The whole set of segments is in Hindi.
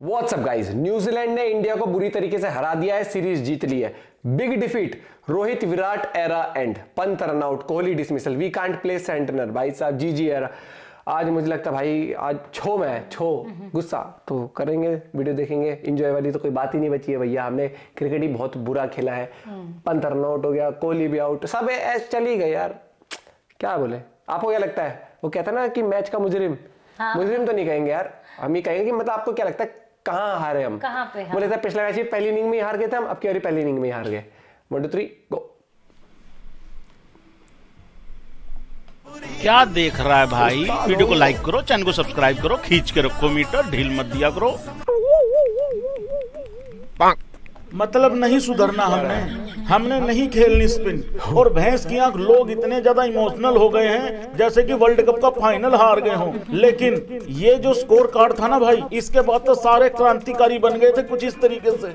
व्हाट्सअप गाइस, न्यूजीलैंड ने इंडिया को बुरी तरीके से हरा दिया है, सीरीज जीत ली है। Big defeat, Rohit Virat era end, Pant run out, Kohli dismissal, we can't play Santner, भाई साहब जी एरा। आज मुझे लगता है भाई आज छो गुस्सा तो करेंगे, वीडियो देखेंगे, एंजॉय वाली तो कोई बात ही नहीं बची है भैया। हमने क्रिकेट ही बहुत बुरा खेला है, पंत रन आउट हो गया, कोहली भी आउट, सब ऐसे चली गई यार, क्या बोले। आपको क्या लगता है? वो कहता है ना कि मैच का मुजरिम, मुजरिम तो नहीं कहेंगे यार, हम ही कहेंगे कि मतलब आपको क्या लगता है कहाँ हारे हम? कहाँ पे? मुझे लगता है पिछला मैच पहली इनिंग में ही हार गए थे हम, अब की बारी पहली इनिंग में ही हार गए। 1 2 3 गो। क्या देख रहा है भाई? वीडियो को लाइक करो, चैनल को सब्सक्राइब करो, खींच के रखो मीटर, ढील मत दिया करो। मतलब नहीं सुधरना हमने नहीं खेलनी स्पिन। और भैंस की आंख, लोग इतने ज्यादा इमोशनल हो गए हैं जैसे कि वर्ल्ड कप का फाइनल हार गए हों। लेकिन ये जो स्कोर कार्ड था ना भाई, इसके बाद तो सारे क्रांतिकारी बन गए थे कुछ इस तरीके से।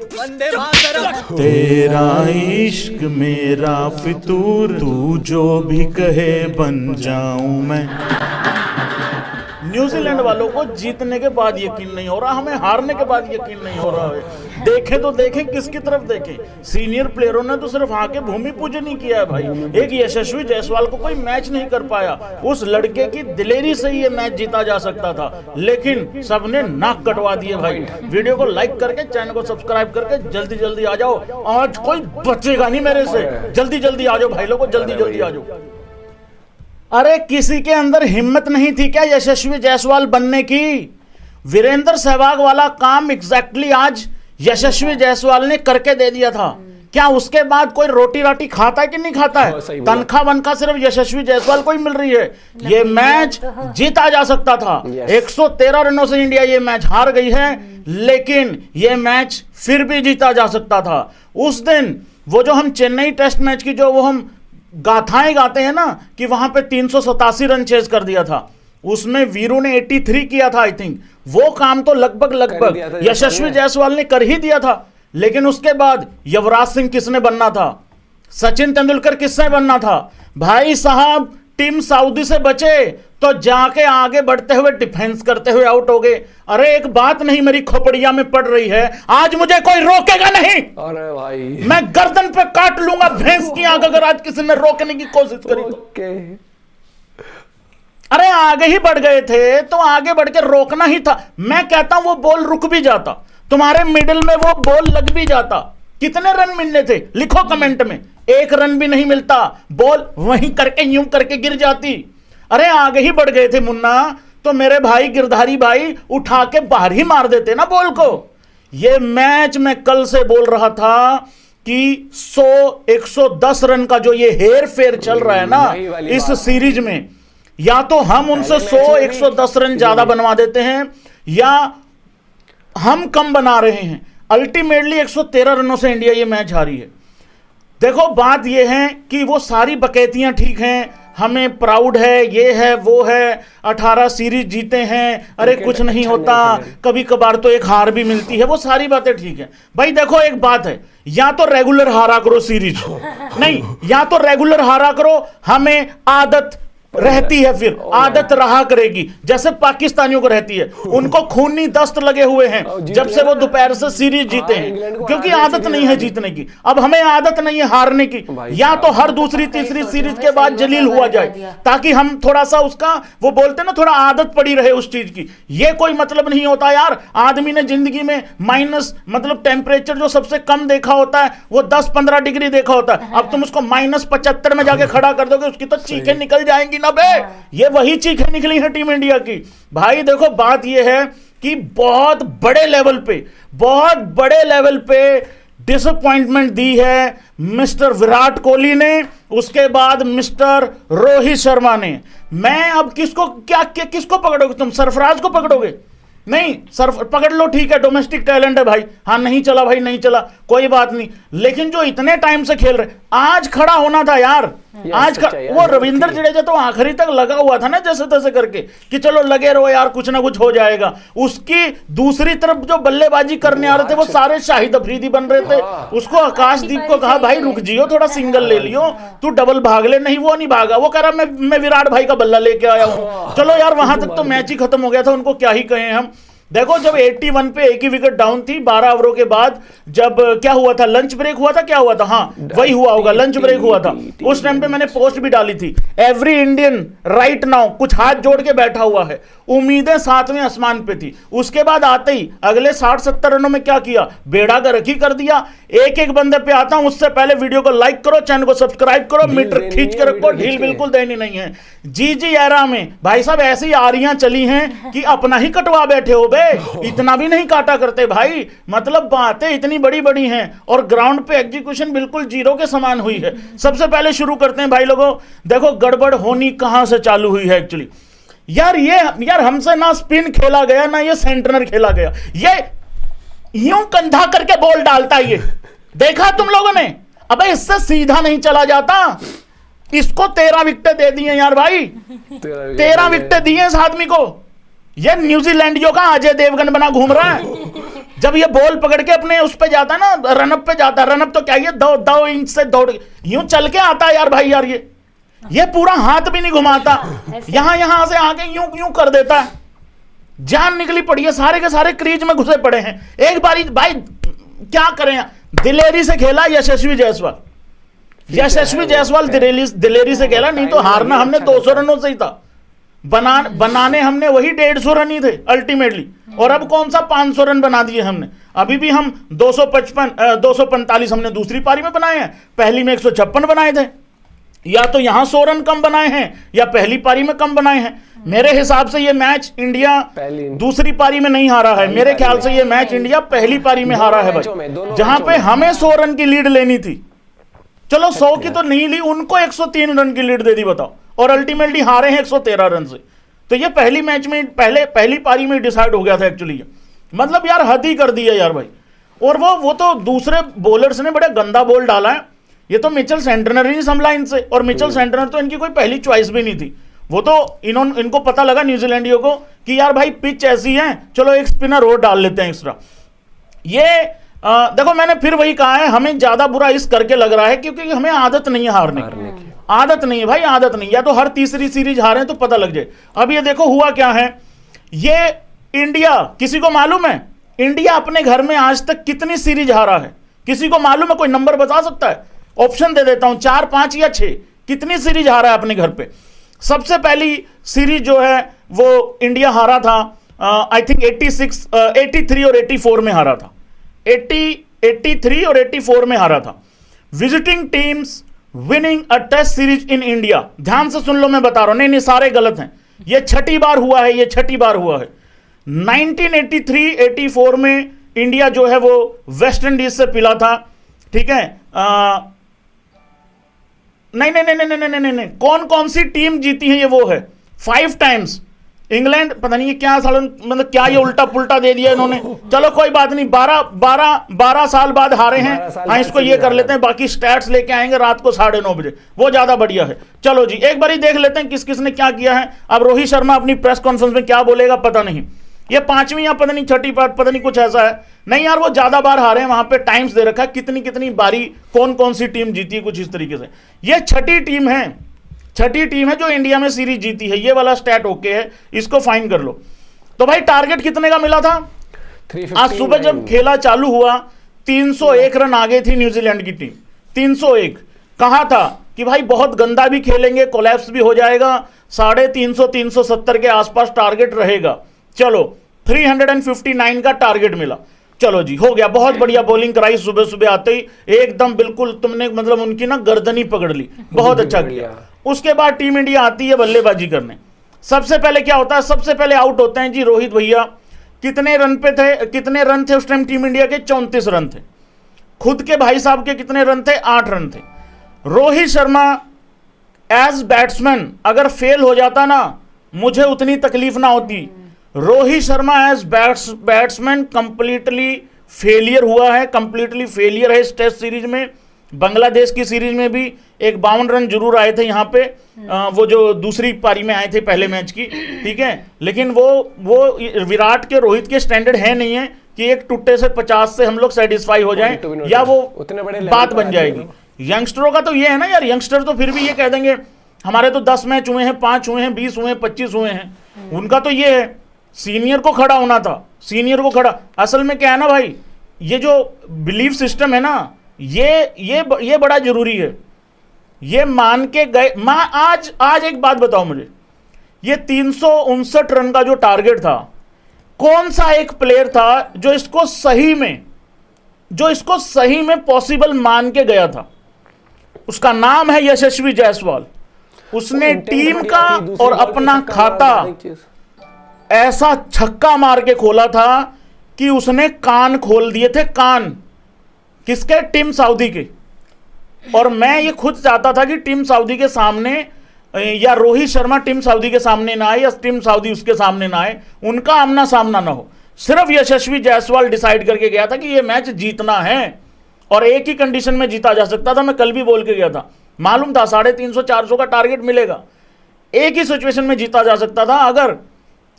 तेरा इश्क मेरा फितूर, तू जो भी कहे बन जाऊं मैं। न्यूजीलैंड वालों को जीतने के बाद यकीन नहीं हो रहा, हमें हारने के बाद यकीन नहीं हो रहा है। देखें तो देखें, किसकी तरफ देखें? सीनियर प्लेयरों ने तो सिर्फ आके भूमि पूजन ही किया है भाई। एक यशस्वी जायसवाल को कोई मैच नहीं कर पाया, उस लड़के की दिलेरी से ही ये मैच जीता जा सकता था, लेकिन सबने नाक कटवा दिए भाई। वीडियो को लाइक करके, चैनल को सब्सक्राइब करके जल्दी जल्दी आ जाओ, आज कोई बचेगा नहीं मेरे से। जल्दी जल्दी आ जाओ भाई लोगों, जल्दी जल्दी आ जाओ। अरे किसी के अंदर हिम्मत नहीं थी क्या यशस्वी जायसवाल बनने की? वीरेंद्र सहवाग वाला काम एग्जैक्टली आज यशस्वी जायसवाल ने करके दे दिया था। क्या उसके बाद कोई रोटी राटी खाता है कि नहीं खाता है? तनख्वाह वनखा सिर्फ यशस्वी जायसवाल को ही मिल रही है। ये मैच जीता जा सकता था। 113 रनों से इंडिया ये मैच हार गई है, लेकिन ये मैच फिर भी जीता जा सकता था। उस दिन वो जो हम चेन्नई टेस्ट मैच की जो वो हम गाथाएं गाते हैं ना कि वहां पे 387 रन चेज कर दिया था, उसमें वीरू ने 83 किया था आई थिंक। वो काम तो लगभग यशस्वी जायसवाल ने कर ही दिया था। लेकिन उसके बाद युवराज सिंह किसने बनना था? सचिन तेंदुलकर किसने बनना था? भाई साहब, टीम सऊदी से बचे तो जाके आगे बढ़ते हुए डिफेंस करते हुए आउट हो गए। अरे एक बात नहीं मेरी खोपड़िया में पड़ रही है, आज मुझे कोई रोकेगा नहीं। अरे भाई, मैं गर्दन पे काट लूंगा भैंस की आंख अगर आज किसी ने रोकने की कोशिश करी। अरे आगे ही बढ़ गए थे तो आगे बढ़ के रोकना ही था। मैं कहता हूं वो बॉल रुक भी जाता, तुम्हारे मिडिल में वो बॉल लग भी जाता, कितने रन मिलने थे? लिखो कमेंट में। 1 रन भी नहीं मिलता, बॉल वहीं करके यूं करके गिर जाती। अरे आगे ही बढ़ गए थे मुन्ना, तो मेरे भाई गिरधारी भाई उठा के बाहर ही मार देते ना बॉल को। ये मैच मैं कल से बोल रहा था कि 110 रन का जो ये हेर फेर चल रहा है ना इस सीरीज में, या तो हम उनसे 110 रन ज्यादा बनवा देते हैं या हम कम बना रहे हैं। अल्टीमेटली 113 रनों से इंडिया ये मैच हारी है। देखो बात ये है कि वो सारी बकैतियां ठीक हैं, हमें प्राउड है, ये है वो है, 18 सीरीज जीते हैं, अरे कुछ नहीं होता, कभी कभार तो एक हार भी मिलती है, वो सारी बातें ठीक है भाई। देखो एक बात है, या तो रेगुलर हारा करो सीरीज, नहीं या तो रेगुलर हारा करो, हमें आदत रहती है, फिर आदत रहा करेगी जैसे पाकिस्तानियों को रहती है। उनको खूनी दस्त लगे हुए हैं जब से वो दोपहर से सीरीज जीते हैं, क्योंकि आदत नहीं है जीतने की। अब हमें आदत नहीं है हारने की, या तो हर दूसरी तीसरी सीरीज के बाद जलील हुआ जाए ताकि हम थोड़ा सा उसका वो बोलते ना थोड़ा आदत पड़ी रहे उस चीज की। ये कोई मतलब नहीं होता यार। आदमी ने जिंदगी में माइनस मतलब टेम्परेचर जो सबसे कम देखा होता है वो 10-15 डिग्री देखा होता है। अब तुम उसको -75 में जाके खड़ा कर दोगे, उसकी तो चीखें निकल जाएंगी ना बे। ये वही चीखें निकली है टीम इंडिया की। भाई देखो बात ये है कि बहुत बड़े लेवल पे डिसअपॉइंटमेंट दी है मिस्टर विराट कोहली ने, उसके बाद मिस्टर रोहित शर्मा ने। मैं अब किसको पकड़ोगे तुम? सरफराज को पकड़ोगे? नहीं, सर पकड़ लो ठीक है, डोमेस्टिक टैलेंट है भाई। हाँ नहीं चला भाई, नहीं चला, कोई बात नहीं। लेकिन जो इतने टाइम से खेल रहे, आज खड़ा होना था यार। आज वो रविंद्र जडेजा तो आखिरी तक लगा हुआ था ना जैसे तैसे करके कि चलो लगे रहो यार, कुछ ना कुछ हो जाएगा। उसकी दूसरी तरफ जो बल्लेबाजी करने आ रहे थे वो सारे शाहिद अफरीदी बन रहे थे। उसको आकाशदीप को कहा भाई रुक जियो, थोड़ा सिंगल ले लियो, तू डबल भाग ले। नहीं, वो नहीं भागा, वो कह रहा मैं विराट भाई का बल्ला लेके आया हूं। चलो यार, वहां तक तो मैच ही खत्म हो गया था, उनको क्या ही कहें हम। देखो जब 81 पे एक ही विकेट डाउन थी 12 ओवरों के बाद, जब क्या हुआ था, लंच ब्रेक हुआ था, क्या हुआ था, हाँ वही हुआ होगा, लंच ब्रेक हुआ था। उस टाइम पे मैंने पोस्ट भी डाली थी, एवरी इंडियन राइट नाउ कुछ हाथ जोड़ के बैठा हुआ है, उम्मीदें 7वें आसमान पे थी। उसके बाद आते ही अगले 60-70 रनों में क्या किया, बेड़ा गर्क ही कर दिया। एक एक बंदे पे आता हूं, उससे पहले वीडियो को लाइक करो, चैनल को सब्सक्राइब करो, मीटर खींच के रखो, ढील बिल्कुल देनी नहीं है। जी एरा में भाई साहब ऐसी आरियां चली हैं कि अपना ही कटवा बैठे हो बे, इतना भी नहीं काटा करते भाई, मतलब बातें इतनी बड़ी बड़ी हैं और ग्राउंड पे एग्जीक्यूशन बिल्कुल जीरो के समान हुई है। सबसे पहले शुरू करते हैं भाई लोगों, देखो गड़बड़ होनी कहां से चालू हुई है एक्चुअली। यार हमसे ना स्पिन खेला गया ना ये सेंटनर खेला गया, ये यूं कंधा करके बॉल डालता है, ये देखा तुम लोगों ने, अबे इससे सीधा नहीं चला जाता। इसको 13 विकेटें दे दी हैं यार भाई, 13 विकेटें दी हैं इस आदमी को। ये न्यूजीलैंडियों का अजय देवगन बना घूम रहा है। जब ये बॉल पकड़ के अपने उस पे जाता है ना, रनअप पे जाता है, रनअप तो क्या ये 2 इंच से दौड़ यूं चल के आता है यार भाई, यार ये पूरा हाथ भी नहीं घुमाता, यहां से आके यूं यूं कर देता है। जान निकली पड़ी है, सारे के सारे क्रीज में घुसे पड़े हैं। एक बारी भाई क्या करें, दिलेरी से खेला यशस्वी जायसवाल, दिलेरी से खेला, नहीं तो हारना हमने 200 रनों से ही था, बनाने हमने वही 150 रन ही थे अल्टीमेटली, और अब कौन सा 500 रन बना दिए हमने। अभी भी हम 245 हमने दूसरी पारी में बनाए हैं, पहली में 156 बनाए थे। या तो यहां 100 रन कम बनाए हैं या पहली पारी में कम बनाए हैं। मेरे हिसाब से ये मैच इंडिया दूसरी पारी में नहीं हारा है, मेरे ख्याल से ये मैच इंडिया पहली पारी में हारा है भाई, जहां पे हमें 100 रन की लीड लेनी थी। चलो 100 की तो नहीं ली, उनको 103 रन की लीड दे दी बताओ, और अल्टीमेटली हारे हैं 113 रन से। तो ये पहली मैच में पहली पारी में डिसाइड हो गया था एक्चुअली, मतलब यार हद ही कर दी है यार भाई। और वो तो दूसरे बॉलर्स ने बड़े गंदा बॉल डाला है, ये तो मिचेल सेंटनर ही नहीं संभला इनसे, और मिचेल सेंटनर तो इनकी कोई पहली चॉइस भी नहीं थी। वो तो इनको पता लगा न्यूजीलैंडियों को कि यार भाई पिच ऐसी है, चलो एक स्पिनर और डाल लेते हैं एक्स्ट्रा। ये देखो मैंने फिर वही कहा है, हमें ज्यादा बुरा इस करके लग रहा है क्योंकि हमें आदत नहीं है हारने की, आदत नहीं है भाई, आदत नहीं, या तो हर तीसरी सीरीज हारे तो पता लग जाए। अब ये देखो हुआ क्या है, ये इंडिया, किसी को मालूम है इंडिया अपने घर में आज तक कितनी सीरीज हारा है? किसी को मालूम है? कोई नंबर बता सकता है? ऑप्शन दे देता हूं, 4, 5 या 6, कितनी सीरीज हारा है अपने घर पे? सबसे पहली सीरीज जो है वो इंडिया हारा था आई थिंक 83 और 84 में हारा था, 83 और 84 में हारा था। Visiting teams winning a test series in India, ध्यान से सुन लो मैं बता रहा हूं, नहीं सारे गलत हैं, ये छठी बार हुआ है, ये छठी बार हुआ है। 1983-84 में इंडिया जो है वो वेस्ट इंडीज से पिला था, ठीक है। नहीं, कौन कौन सी टीम जीती है ये वो है 5 टाइम्स। इंग्लैंड पता नहीं ये क्या साल, मतलब क्या ये उल्टा पुल्टा दे दिया इन्होंने, चलो कोई बात नहीं, 12 साल बाद हारे हैं। हाँ इसको ये कर लेते हैं, बाकी स्टैट्स लेके आएंगे रात को 9:30 बजे, वो ज्यादा बढ़िया है। चलो जी एक बार ही देख लेते हैं किस किस ने क्या किया है। अब रोहित शर्मा अपनी प्रेस कॉन्फ्रेंस में क्या बोलेगा पता नहीं, ये 5वीं या पता नहीं छठी बार, पता नहीं कुछ ऐसा है। नहीं यार वो ज्यादा बार हारे हैं, वहां पे टाइम्स दे रखा है कितनी बारी कौन कौन सी टीम जीती है, कुछ इस तरीके से। ये छठी टीम है जो इंडिया में सीरीज जीती है, ये वाला स्टैट ओके है, इसको फाइन कर लो। तो भाई टारगेट कितने का मिला था? आज सुबह जब खेला चालू हुआ 301 रन आगे थी न्यूजीलैंड की टीम, 301। कहा था कि भाई बहुत गंदा भी खेलेंगे, कोलैप्स भी हो जाएगा, 350-370 के आसपास टारगेट रहेगा। चलो 359 का टारगेट मिला, चलो जी हो गया, बहुत बढ़िया बॉलिंग कराई सुबह सुबह आते ही, एकदम बिल्कुल तुमने मतलब उनकी ना गर्दनी पकड़ ली, बहुत अच्छा किया। उसके बाद टीम इंडिया आती है बल्लेबाजी करने। सबसे पहले क्या होता है, सबसे पहले आउट होते हैं जी रोहित भैया। कितने रन थे उस टाइम टीम इंडिया के? 34 रन थे। खुद के भाई साहब के कितने रन थे? 8 रन थे। रोहित शर्मा एज बैट्समैन अगर फेल हो जाता ना, मुझे उतनी तकलीफ ना होती। Rohit Sharma as batsman completely failure हुआ है, कंप्लीटली फेलियर है इस टेस्ट सीरीज में। बांग्लादेश की सीरीज में भी एक 52 रन जरूर आए थे यहाँ पे, वो जो दूसरी पारी में आए थे पहले मैच की, ठीक है। लेकिन वो विराट के रोहित के स्टैंडर्ड है नहीं है कि एक टुट्टे से 50 से हम लोग सेटिस्फाई हो जाएं, या वो बात बन जाएगी। यंगस्टरों का तो ये है ना यार, यंगस्टर तो फिर भी ये कह देंगे हमारे तो 10 मैच हुए हैं, 5 हुए हैं, 20 हुए हैं, 25 हुए हैं। उनका तो ये है सीनियर को खड़ा होना था, सीनियर को खड़ा। असल में क्या है ना भाई, ये जो बिलीफ सिस्टम है ना, ये बड़ा जरूरी है। ये मान के गए आज एक बात बताओ मुझे, ये 359 रन का जो टारगेट था, कौन सा एक प्लेयर था जो इसको सही में पॉसिबल मान के गया था? उसका नाम है यशस्वी जायसवाल। उसने टीम का और अपना खाता ऐसा छक्का मार के खोला था कि उसने कान खोल दिए थे, कान किसके? टीम साउदी के। और मैं ये खुद चाहता था कि टीम साउदी के सामने, या रोहित शर्मा टीम साउदी के सामने ना आए या टीम साउदी उसके सामने ना आए, उनका आमना सामना ना हो। सिर्फ यशस्वी जायसवाल डिसाइड करके गया था कि ये मैच जीतना है, और एक ही कंडीशन में जीता जा सकता था। मैं कल भी बोल के गया था, मालूम था 350-400 का टारगेट मिलेगा। एक ही सिचुएशन में जीता जा सकता था, अगर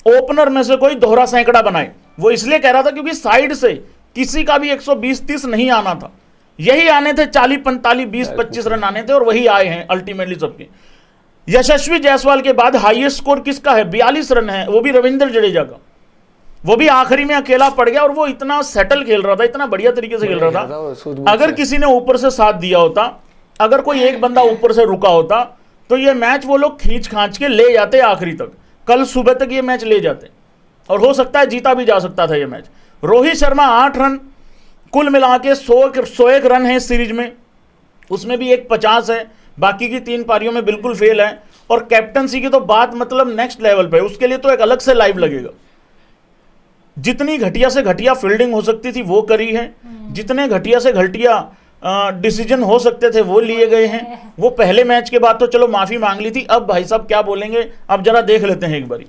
ओपनर में से कोई दोहरा सैकड़ा बनाए। वो इसलिए कह रहा था क्योंकि साइड से किसी का भी 120-30 नहीं आना था, यही आने थे 40-45, 20-25 रन आने थे, और वही आए हैं अल्टीमेटली सबके। यशस्वी जायसवाल के बाद हाईएस्ट स्कोर किसका है? 42 रन है, वो भी रविंद्र जडेजा का। वो भी आखिरी में अकेला पड़ गया, और वो इतना सेटल खेल रहा था, इतना बढ़िया तरीके से खेल रहा था। अगर किसी ने ऊपर से साथ दिया होता, अगर कोई एक बंदा ऊपर से रुका होता, तो ये मैच वो लोग खींच खांच के ले जाते आखिरी तक, कल सुबह तक ये मैच ले जाते, और हो सकता है जीता भी जा सकता था ये मैच। रोहित शर्मा 8 रन, कुल मिला के 101 रन है इस सीरीज में, उसमें भी एक 50 है, बाकी की 3 पारियों में बिल्कुल फेल है। और कैप्टनसी की तो बात मतलब नेक्स्ट लेवल पे, उसके लिए तो एक अलग से लाइव लगेगा। जितनी घटिया से घटिया फील्डिंग हो सकती थी वो करी है, जितने घटिया से घटिया डिसीजन हो सकते थे वो लिए गए हैं। वो पहले मैच के बाद तो चलो माफी मांग ली थी, अब भाई साहब क्या बोलेंगे अब जरा देख लेते हैं एक बारी।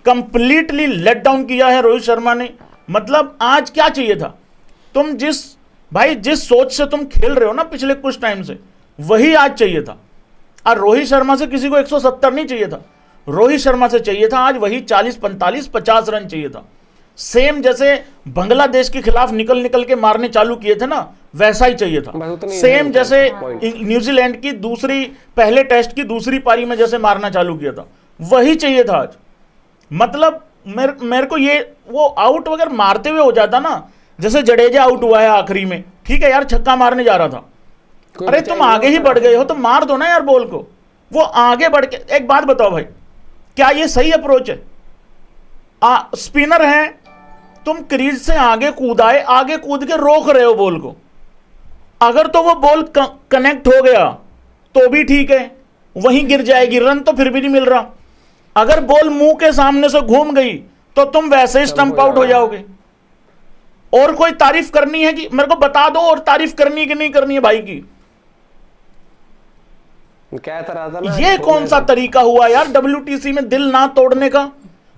कंप्लीटली लेट डाउन किया है रोहित शर्मा ने। मतलब आज क्या चाहिए था? तुम जिस सोच से तुम खेल रहे हो ना पिछले कुछ टाइम से, वही आज चाहिए था। और रोहित शर्मा से किसी को 170 नहीं चाहिए था, रोहित शर्मा से चाहिए था आज वही 40-45-50 रन चाहिए था। सेम जैसे बांग्लादेश के खिलाफ निकल के मारने चालू किए थे ना, वैसा ही चाहिए था। सेम जैसे न्यूजीलैंड की पहले टेस्ट की दूसरी पारी में जैसे मारना चालू किया था, वही चाहिए था आज। मतलब मेरे को ये वो आउट वगैरह मारते हुए हो जाता ना, जैसे जडेजा आउट हुआ है आखिरी में, ठीक है यार छक्का मारने जा रहा था, अरे तुम आगे ही बढ़ गए हो तो मार दो ना यार बॉल को। वो आगे बढ़ के, एक बात बताओ भाई, क्या ये सही अप्रोच है? स्पिनर है, तुम क्रीज से आगे कूद के रोक रहे हो बॉल को। अगर तो वो बॉल कनेक्ट हो गया तो भी ठीक है, वहीं गिर जाएगी, रन तो फिर भी नहीं मिल रहा। अगर बॉल मुंह के सामने से घूम गई तो तुम वैसे ही स्टंप आउट हो जाओगे। और कोई तारीफ करनी है कि मेरे को बता दो, और तारीफ करनी है कि नहीं करनी है भाई की? क्या तरह था ना, ये कौन सा तरीका हुआ यार WTC में दिल ना तोड़ने का,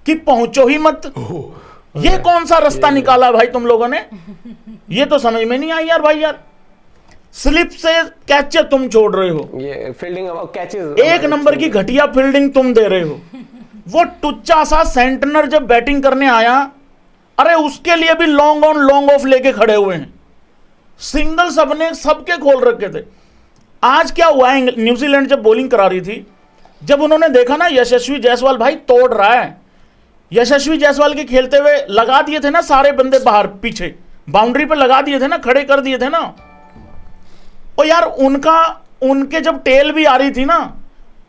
कि पहुंचो ही मत? ये कौन सा रास्ता निकाला भाई तुम लोगों ने? ये तो समझ में नहीं आई यार भाई। यार स्लिप से कैच तुम छोड़ रहे हो, ये फील्डिंग कैचेस एक नंबर की घटिया फील्डिंग तुम दे रहे हो। वो टुच्चा सा सेंटनर जब बैटिंग करने आया, अरे उसके लिए भी लॉन्ग ऑन लॉन्ग ऑफ लेके खड़े हुए हैं, सिंगल सबके खोल रखे थे। आज क्या हुआ है, न्यूजीलैंड जब बॉलिंग करा रही थी, जब उन्होंने देखा ना यशस्वी जायसवाल भाई तोड़ रहा है, यशस्वी जायसवाल के खेलते हुए लगा दिए थे ना सारे बंदे बाहर, पीछे बाउंड्री पे लगा दिए थे ना, खड़े कर दिए थे ना। और यार उनके जब टेल भी आ रही थी ना,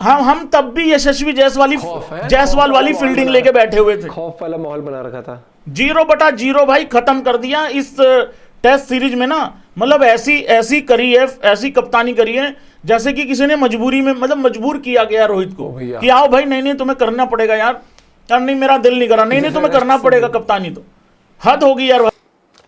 हम तब भी यशस्वी जायसवाल वाली फील्डिंग लेके बैठे हुए थे। खौफ वाला माहौल बना रखा था। 0/0 भाई खत्म कर दिया इस टेस्ट सीरीज में ना। मतलब ऐसी करी है, ऐसी कप्तानी करी है जैसे कि किसी ने मजबूरी में, मतलब मजबूर किया गया रोहित को कि आओ भाई, नहीं तुम्हें करना पड़ेगा यार नहीं मेरा दिल नहीं करा, नहीं तुम्हें करना पड़ेगा कप्तानी। तो हद होगी यार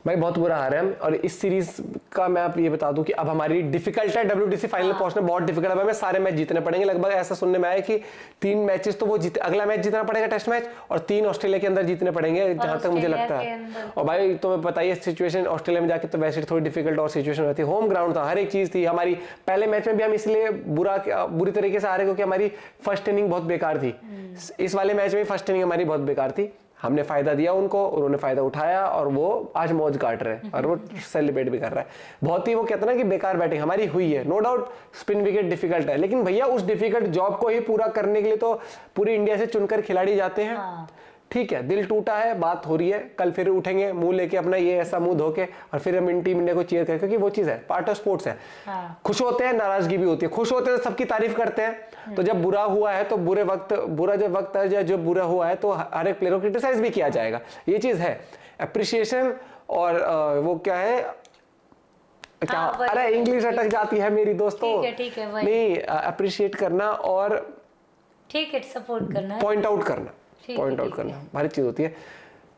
भाई, बहुत बुरा हार है हम। और इस सीरीज का मैं आप ये बता दूं कि अब हमारी डिफिकल्ट है, WTC फाइनल पहुंचना बहुत डिफिकल्ट है। हमें सारे मैच जीतने पड़ेंगे लगभग। ऐसा सुनने में आया कि 3 मैचेस तो वो जीते, अगला मैच जीतना पड़ेगा टेस्ट मैच, और 3 ऑस्ट्रेलिया के अंदर जीतने पड़ेंगे जहां तक मुझे लगता है। और भाई तुम्हें पता ही है सिचुएशन ऑस्ट्रेलिया में जाके तो वैसे थोड़ी डिफिकल्ट और सिचुएशन रहती है। होम ग्राउंड था, हर एक चीज थी। हमारी पहले मैच में भी हम इसलिए बुरी तरीके से हारे क्योंकि हमारी फर्स्ट इनिंग बहुत बेकार थी। इस वाले मैच में फर्स्ट इनिंग हमारी बहुत बेकार थी। हमने फायदा दिया उनको, उन्होंने फायदा उठाया, और वो आज मौज काट रहे हैं और वो सेलिब्रेट भी कर रहा है। बहुत ही वो कहते हैं ना कि बेकार बैटिंग हमारी हुई है। No doubt spin wicket difficult है, लेकिन भैया उस डिफिकल्ट जॉब को ही पूरा करने के लिए तो पूरी इंडिया से चुनकर खिलाड़ी जाते हैं। ठीक है, दिल टूटा है, बात हो रही है, कल फिर उठेंगे मुंह लेके अपना ये ऐसा मुंह धोके और फिर हम टीम इंडिया को चीयर करें, क्योंकि वो चीज है, पार्ट ऑफ स्पोर्ट्स है। खुश होते हैं, नाराजगी भी होती है। खुश होते हैं तो सबकी तारीफ करते हैं, तो जब बुरा हुआ है तो बुरा जो वक्त है, जो बुरा हुआ है तो हर एक प्लेयर को क्रिटिसाइज भी किया जाएगा, ये चीज है। अप्रिसिएशन और वो क्या है, क्या अरे इंग्लिश अटक जाती है मेरी दोस्तों, ठीक है वही। नहीं, अप्रिशिएट करना और ठीक है, सपोर्ट करना, पॉइंट आउट करना भारी चीज होती है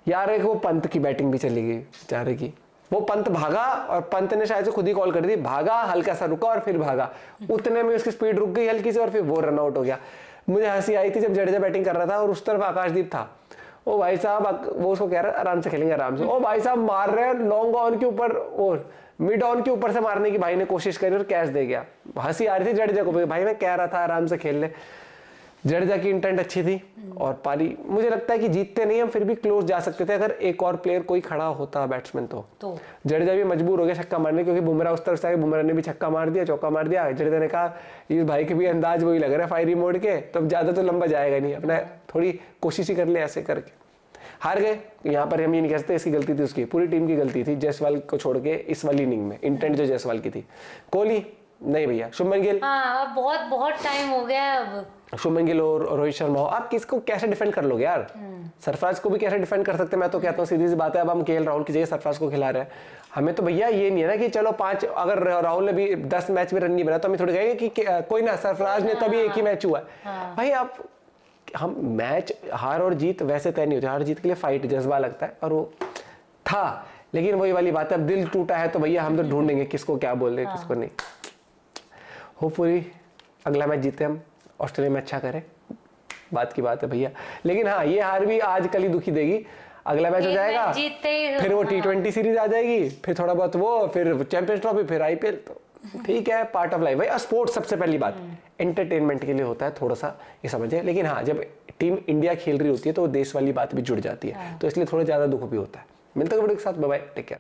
यार। एक वो पंत की बैटिंग भी चली गई बेचारे की, वो पंत भागा और पंत ने शायद से खुद ही कॉल कर दी, भागा, हल्का सा रुका और फिर भागा, उतने में उसकी स्पीड रुक गई हल्की सी और फिर वो रन आउट हो गया। मुझे हंसी आई थी जब जडेजा बैटिंग कर रहा था और उस तरफ आकाशदीप था, ओ भाई साहब, वो उसको कह रहा है आराम से खेलेंगे आराम से, ओ भाई साहब मार रहे हैं लॉन्ग ऑन के ऊपर और मिड ऑन के ऊपर से मारने की भाई ने कोशिश करी और कैच दे गया। हंसी आ रही थी जडेजा को, भाई मैं कह रहा था आराम से खेल ले। जडेजा की इंटेंट अच्छी थी और पारी, मुझे लगता है कि जीतते नहीं हम, फिर भी क्लोज जा सकते थे अगर एक और प्लेयर कोई खड़ा होता बैट्समैन तो जडेजा भी मजबूर हो गया छक्का मारने, क्योंकि बुमराह उस तरफ से आए, बुमराह ने भी छक्का मार दिया, चौका मार दिया। जडेजा ने कहा इस भाई के भी अंदाज वही लग रहा है फायरी मोड के, तो ज्यादा तो लंबा जाएगा नहीं, अपना थोड़ी कोशिश ही कर ले, ऐसे करके हार गए। यहाँ पर हम ये नहीं कह सकते इसकी गलती थी, उसकी पूरी टीम की गलती थी, जायसवाल को छोड़ के इस वाली इनिंग में इंटेंट जो जायसवाल की थी। कोहली नहीं भैया, शुभमन गिल, हाँ बहुत टाइम हो गया अब। शुभमन गिल और रोहित शर्मा हो, आप किसको कैसे डिफेंड कर लोगे यार? सरफराज को भी कैसे डिफेंड कर सकते? मैं तो कहता हूँ सीधी सी बात है, अब हम केएल राहुल की जगह सरफराज को खिला रहे हैं, हमें तो भैया ये नहीं है ना कि चलो 5, अगर राहुल ने भी 10 मैच में रन नहीं बना तो हमें थोड़ी कहेंगे कि कोई ना, सरफराज ने तो अभी एक ही मैच हुआ है। भाई आप, हम मैच हार और जीत वैसे तय नहीं होती, हार जीत के लिए फाइट जज्बा लगता है और वो था, लेकिन वही वाली बात है, अब दिल टूटा है तो भैया हम तो ढूंढेंगे किसको क्या बोल रहे किसको नहीं। होपफुली अगला मैच जीते हम, ऑस्ट्रेलिया में अच्छा करे, बात की बात है भैया। लेकिन हाँ, ये हार भी आज कल ही दुखी देगी, अगला मैच हो जाएगा फिर वो T20 सीरीज आ जाएगी, फिर थोड़ा बहुत वो, फिर चैंपियंस ट्रॉफी, फिर IPL, तो ठीक है, पार्ट ऑफ लाइफ भाई। स्पोर्ट्स सबसे पहली बात एंटरटेनमेंट के लिए होता है, थोड़ा सा ये समझे, लेकिन हाँ जब टीम इंडिया खेल रही होती है तो देश वाली बात भी जुड़ जाती है, तो इसलिए थोड़ा ज्यादा दुख भी होता है। मिलते हैं वीडियो के साथ, बाय बाय, टेक केयर।